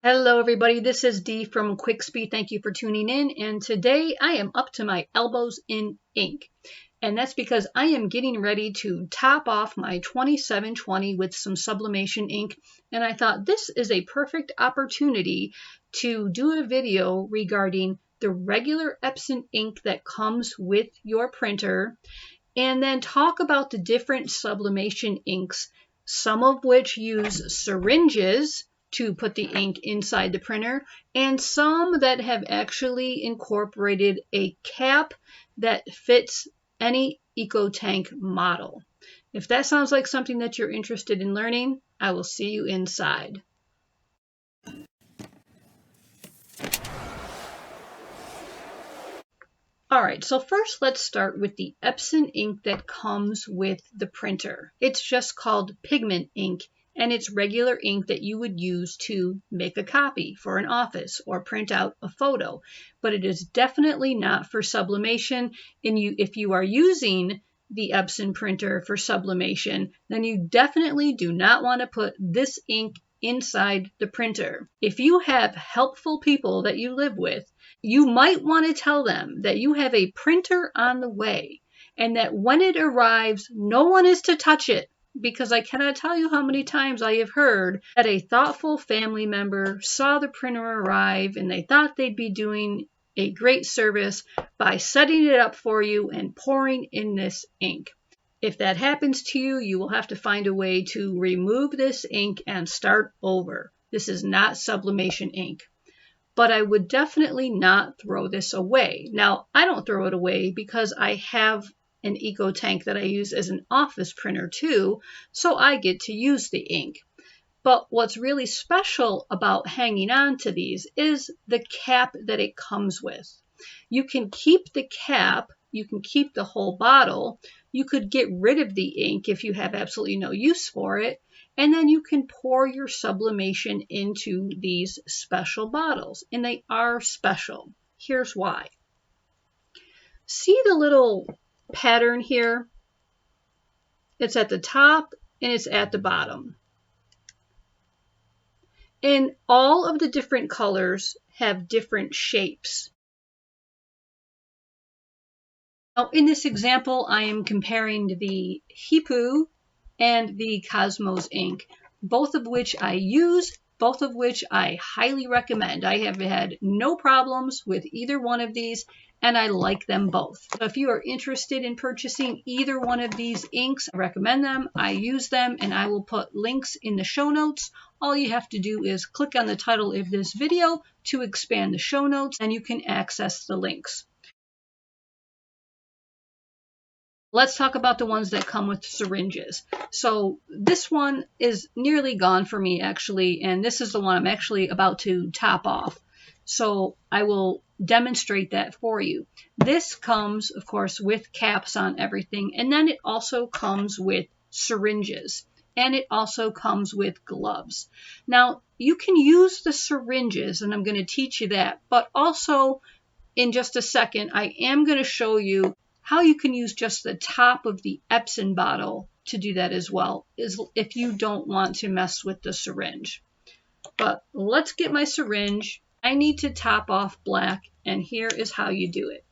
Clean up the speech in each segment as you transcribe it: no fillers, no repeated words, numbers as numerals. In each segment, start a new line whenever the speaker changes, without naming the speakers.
Hello everybody, this is Dee from QuickSpeed. Thank you for tuning in, and today I am up to my elbows in ink. And that's because I am getting ready to top off my 2720 with some sublimation ink, and I thought this is a perfect opportunity to do a video regarding the regular Epson ink that comes with your printer, and then talk about the different sublimation inks, some of which use syringes to put the ink inside the printer, and some that have actually incorporated a cap that fits any EcoTank model. If that sounds like something that you're interested in learning, I will see you inside. All right, so first let's start with the Epson ink that comes with the printer. It's just called pigment ink, and it's regular ink that you would use to make a copy for an office or print out a photo. But it is definitely not for sublimation, and if you are using the Epson printer for sublimation, then you definitely do not want to put this ink inside the printer. If you have helpful people that you live with, you might want to tell them that you have a printer on the way and that when it arrives, no one is to touch it, because I cannot tell you how many times I have heard that a thoughtful family member saw the printer arrive and they thought they'd be doing a great service by setting it up for you and pouring in this ink. If that happens to you, you will have to find a way to remove this ink and start over. This is not sublimation ink. But I would definitely not throw this away. Now, I don't throw it away because I have an EcoTank that I use as an office printer too, so I get to use the ink. But what's really special about hanging on to these is the cap that it comes with. You can keep the cap, you can keep the whole bottle, you could get rid of the ink if you have absolutely no use for it, and then you can pour your sublimation into these special bottles, and they are special. Here's why. See the little pattern here? It's at the top and it's at the bottom. And all of the different colors have different shapes. Now, in this example, I am comparing the Hipu and the Cosmos ink, both of which I use, both of which I highly recommend. I have had no problems with either one of these, and I like them both. So if you are interested in purchasing either one of these inks, I recommend them. I use them, and I will put links in the show notes. All you have to do is click on the title of this video to expand the show notes, and you can access the links. Let's talk about the ones that come with syringes. So this one is nearly gone for me actually, and this is the one I'm actually about to top off. So I will demonstrate that for you. This comes, of course, with caps on everything, and then it also comes with syringes, and it also comes with gloves. Now, you can use the syringes, and I'm going to teach you that, but also in just a second, I am going to show you how you can use just the top of the Epson bottle to do that as well, is if you don't want to mess with the syringe. But let's get my syringe. I need to top off black, and here is how you do it.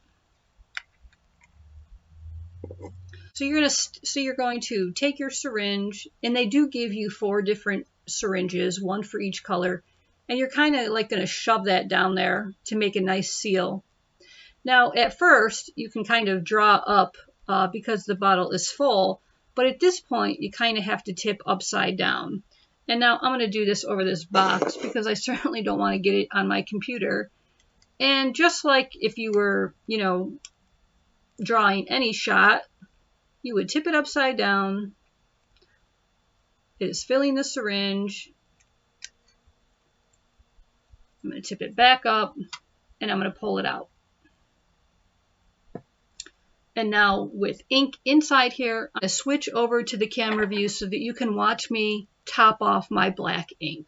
So you're going to take your syringe, and they do give you 4 different syringes, one for each color, and you're kind of like going to shove that down there to make a nice seal. Now, at first, you can kind of draw up because the bottle is full, but at this point, you kind of have to tip upside down. And now I'm going to do this over this box because I certainly don't want to get it on my computer. And just like if you were, drawing any shot, you would tip it upside down. It is filling the syringe. I'm going to tip it back up, and I'm going to pull it out. And now with ink inside here, I switch over to the camera view so that you can watch me top off my black ink.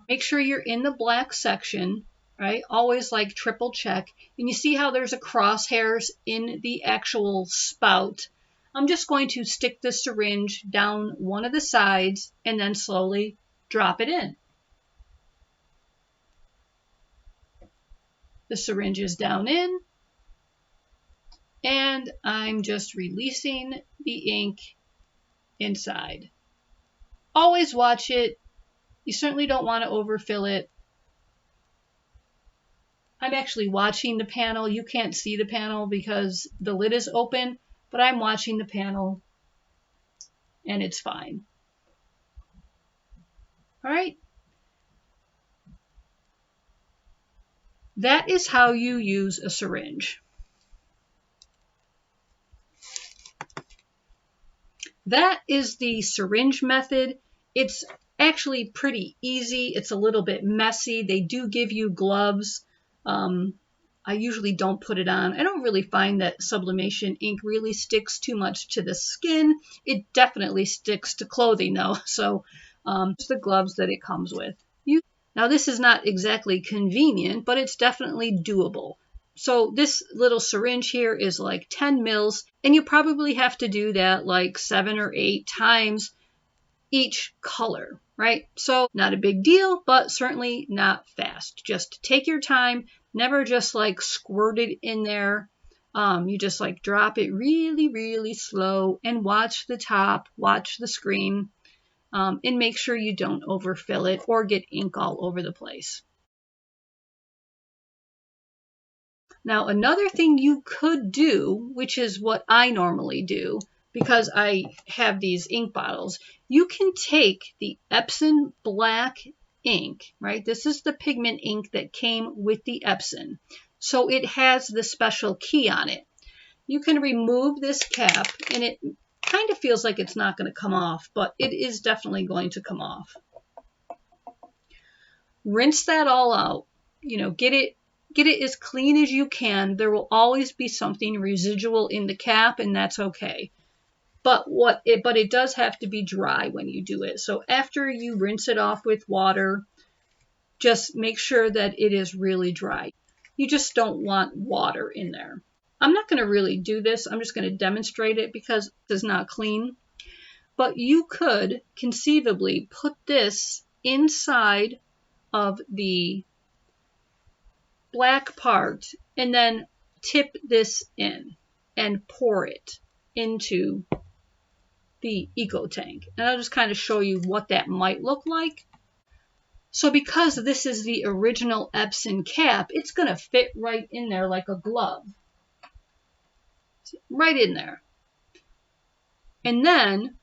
Make sure you're in the black section, right? Always like triple check. And you see how there's a crosshairs in the actual spout. I'm just going to stick the syringe down one of the sides and then slowly drop it in. The syringe is down in, and I'm just releasing the ink inside. Always watch it. You certainly don't want to overfill it. I'm actually watching the panel. You can't see the panel because the lid is open, but I'm watching the panel and it's fine. All right. That is how you use a syringe. That is the syringe method. It's actually pretty easy. It's a little bit messy. They do give you gloves. I usually don't put it on. I don't really find that sublimation ink really sticks too much to the skin. It definitely sticks to clothing though. So it's the gloves that it comes with. Now this is not exactly convenient, but it's definitely doable. So this little syringe here is like 10 mils, and you probably have to do that like 7 or 8 times each color, right? So not a big deal, but certainly not fast. Just take your time, never just like squirt it in there. You just like drop it really, really slow and watch the top, watch the screen, and make sure you don't overfill it or get ink all over the place. Now, another thing you could do, which is what I normally do, because I have these ink bottles, you can take the Epson black ink, right? This is the pigment ink that came with the Epson. So it has the special key on it. You can remove this cap, and it kind of feels like it's not going to come off, but it is definitely going to come off. Rinse that all out. You know, get it as clean as you can. There will always be something residual in the cap, and that's okay. But it does have to be dry when you do it. So after you rinse it off with water, just make sure that it is really dry. You just don't want water in there. I'm not going to really do this. I'm just going to demonstrate it because it is not clean. But you could conceivably put this inside of the black part and then tip this in and pour it into the eco tank. And I'll just kind of show you what that might look like. So because this is the original Epson cap, it's going to fit right in there like a glove. Right in there. And then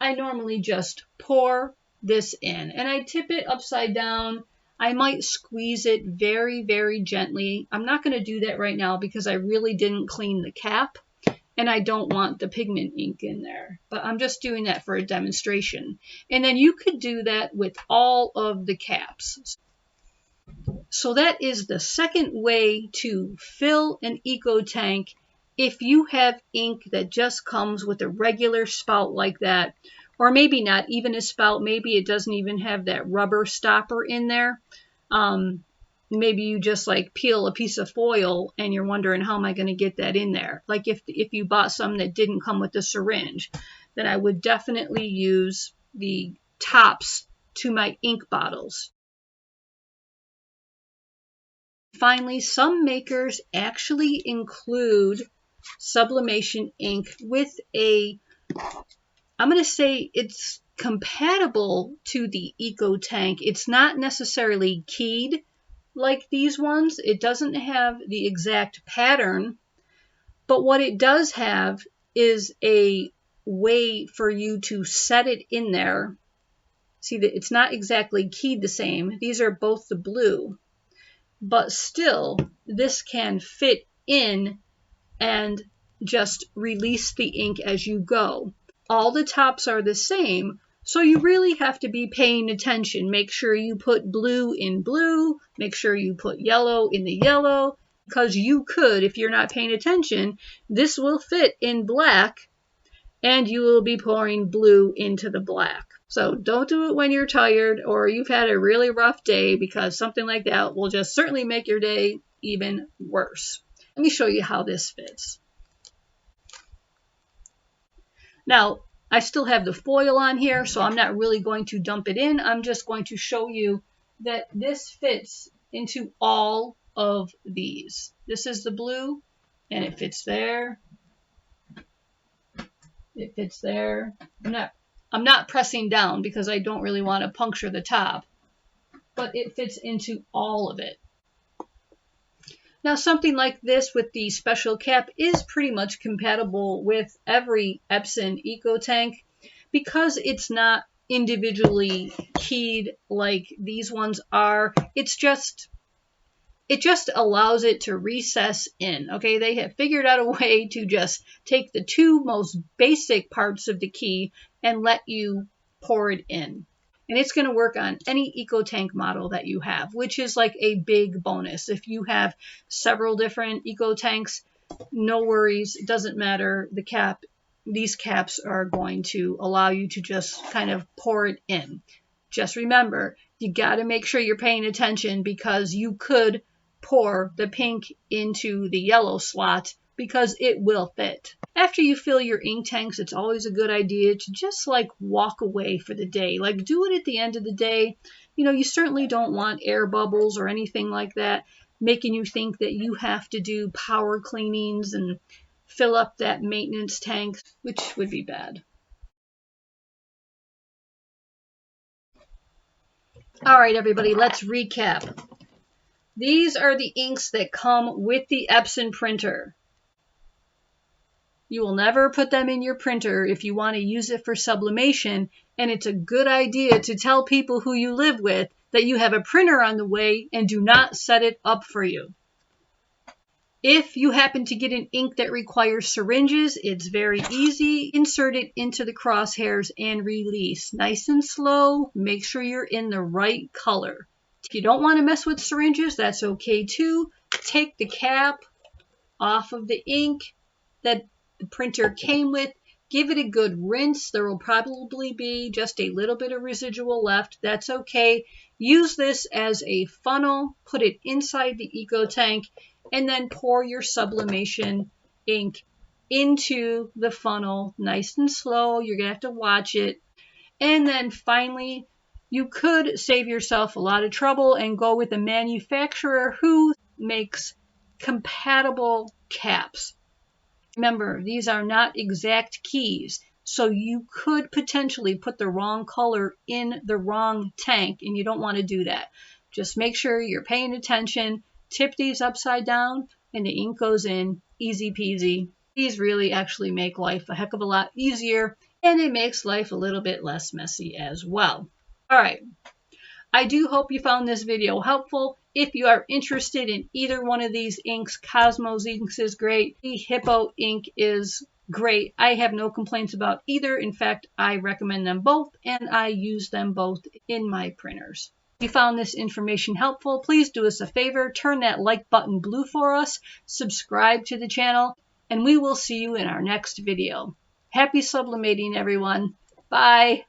I normally just pour this in, and I tip it upside down. I might squeeze it very, very gently. I'm not going to do that right now because I really didn't clean the cap and I don't want the pigment ink in there, but I'm just doing that for a demonstration. And then you could do that with all of the caps. So that is the second way to fill an eco tank if you have ink that just comes with a regular spout like that, or maybe not even a spout, maybe it doesn't even have that rubber stopper in there. Maybe you just like peel a piece of foil and you're wondering, how am I going to get that in there? Like if you bought some that didn't come with the syringe, then I would definitely use the tops to my ink bottles. Finally, some makers actually include sublimation ink with I'm going to say it's compatible to the eco tank. It's not necessarily keyed like these ones. It doesn't have the exact pattern, but what it does have is a way for you to set it in there. See that it's not exactly keyed the same. These are both the blue, but still this can fit in and just release the ink as you go. All the tops are the same, so you really have to be paying attention. Make sure you put blue in blue, make sure you put yellow in the yellow, because you could, if you're not paying attention, this will fit in black and you will be pouring blue into the black. So don't do it when you're tired or you've had a really rough day, because something like that will just certainly make your day even worse. Let me show you how this fits. Now, I still have the foil on here, so I'm not really going to dump it in. I'm just going to show you that this fits into all of these. This is the blue, and it fits there. It fits there. I'm not pressing down because I don't really want to puncture the top, but it fits into all of it. Now, something like this with the special cap is pretty much compatible with every Epson EcoTank because it's not individually keyed like these ones are. It just allows it to recess in. Okay, they have figured out a way to just take the two most basic parts of the key and let you pour it in. And it's going to work on any EcoTank model that you have, which is like a big bonus. If you have several different EcoTanks, no worries, it doesn't matter. These caps are going to allow you to just kind of pour it in. Just remember, you got to make sure you're paying attention because you could pour the pink into the yellow slot because it will fit. After you fill your ink tanks, it's always a good idea to just like walk away for the day. Like do it at the end of the day. You know, you certainly don't want air bubbles or anything like that making you think that you have to do power cleanings and fill up that maintenance tank, which would be bad. All right, everybody, let's recap. These are the inks that come with the Epson printer. You will never put them in your printer if you want to use it for sublimation, and it's a good idea to tell people who you live with that you have a printer on the way and do not set it up for you. If you happen to get an ink that requires syringes, it's very easy. Insert it into the crosshairs and release. Nice and slow. Make sure you're in the right color. If you don't want to mess with syringes, that's okay too. Take the cap off of the ink that the printer came with. Give it a good rinse. There will probably be just a little bit of residual left. That's okay. Use this as a funnel. Put it inside the EcoTank and then pour your sublimation ink into the funnel nice and slow. You're going to have to watch it. And then finally, you could save yourself a lot of trouble and go with a manufacturer who makes compatible caps. Remember, these are not exact keys, so you could potentially put the wrong color in the wrong tank, and you don't want to do that. Just make sure you're paying attention, tip these upside down, and the ink goes in, easy peasy. These really actually make life a heck of a lot easier, and it makes life a little bit less messy as well. All right. I do hope you found this video helpful. If you are interested in either one of these inks, Cosmos inks is great. The Hippo ink is great. I have no complaints about either. In fact, I recommend them both, and I use them both in my printers. If you found this information helpful, please do us a favor. Turn that like button blue for us. Subscribe to the channel, and we will see you in our next video. Happy sublimating, everyone. Bye.